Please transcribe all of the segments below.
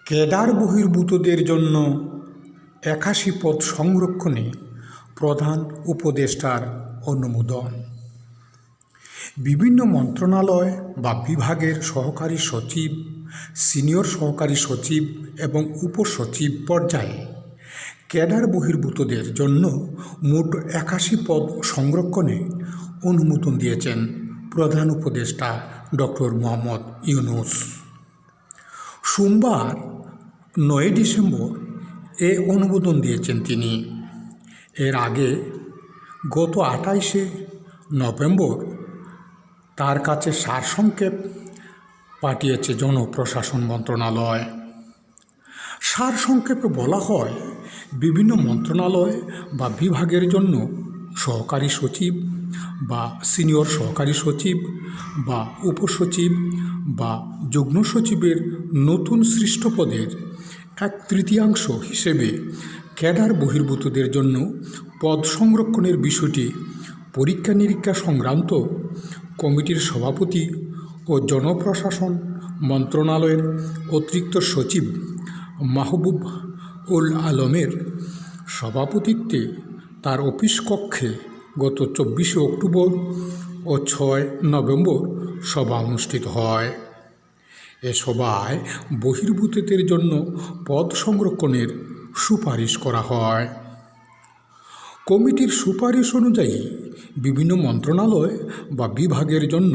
Cadre বহির্ভূতদের জন্য ৮১ পদ সংরক্ষণে প্রধান উপদেষ্টার অনুমোদন। বিভিন্ন মন্ত্রণালয় বা বিভাগের সহকারী সচিব, সিনিয়র সহকারী সচিব এবং উপসচিব পর্যায়ে ক্যাডার বহির্ভূতদের জন্য মোট ৮১ পদ সংরক্ষণে অনুমোদন দিয়েছেন প্রধান উপদেষ্টা ডক্টর মোহাম্মদ ইউনূস। সোমবার ৯ ডিসেম্বর এ অনুমোদন দিয়েছেন তিনি। এর আগে গত ২৮শে নভেম্বর তার কাছে সারসংক্ষেপ পাঠিয়েছে জনপ্রশাসন মন্ত্রণালয়। সারসংক্ষেপে বলা হয়, বিভিন্ন মন্ত্রণালয় বা বিভাগের জন্য সহকারী সচিব বা সিনিয়র সহকারী সচিব বা উপসচিব বা যুগ্ম সচিবের নতুন সৃষ্ট পদের ১/৩ হিসেবে ক্যাডার বহির্ভূতদের জন্য পদ সংরক্ষণের বিষয়টি পরীক্ষা নিরীক্ষা সংক্রান্ত কমিটির সভাপতি ও জনপ্রশাসন মন্ত্রণালয়ের অতিরিক্ত সচিব মাহবুব উল আলমের সভাপতিত্বে তার অফিস কক্ষে গত ২৪শে অক্টোবর ও ৬ নভেম্বর সভা অনুষ্ঠিত হয়। এ সভায় বহির্ভূতদের জন্য পদ সংরক্ষণের সুপারিশ করা হয়। কমিটির সুপারিশ অনুযায়ী বিভিন্ন মন্ত্রণালয় বা বিভাগের জন্য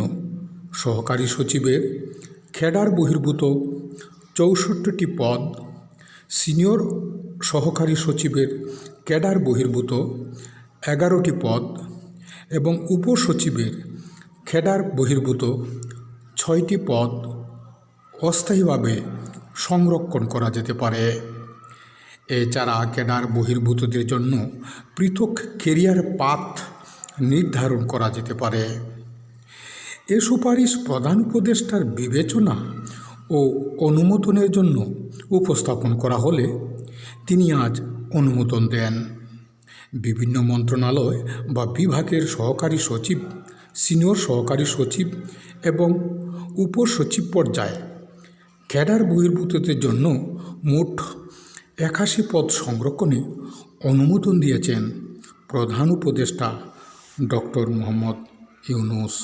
সহকারী সচিবের ক্যাডার বহির্ভূত ৬৪টি পদ, সিনিয়র সহকারী সচিবের ক্যাডার বহির্ভূত ১১টি পদ এবং উপসচিবের ক্যাডার বহির্ভূত ৬টি পদ অস্থায়ীভাবে সংরক্ষণ করা যেতে পারে। এছাড়া ক্যাডার বহির্ভূতদের জন্য পৃথক কেরিয়ার পাথ নির্ধারণ করা যেতে পারে। এ সুপারিশ প্রধান উপদেষ্টার বিবেচনা ও অনুমোদনের জন্য উপস্থাপন করা হলে তিনি আজ অনুমোদন দেন। বিভিন্ন মন্ত্রণালয় বা বিভাগের সহকারী সচিব, সিনিয়র সহকারী সচিব এবং উপসচিব পর্যায়ে ক্যাডার বহির্ভূতদের জন্য মোট ৮১ পদ সংরক্ষণে অনুমোদন দিয়েছেন প্রধান উপদেষ্টা ডক্টর মোহাম্মদ ইউনূস।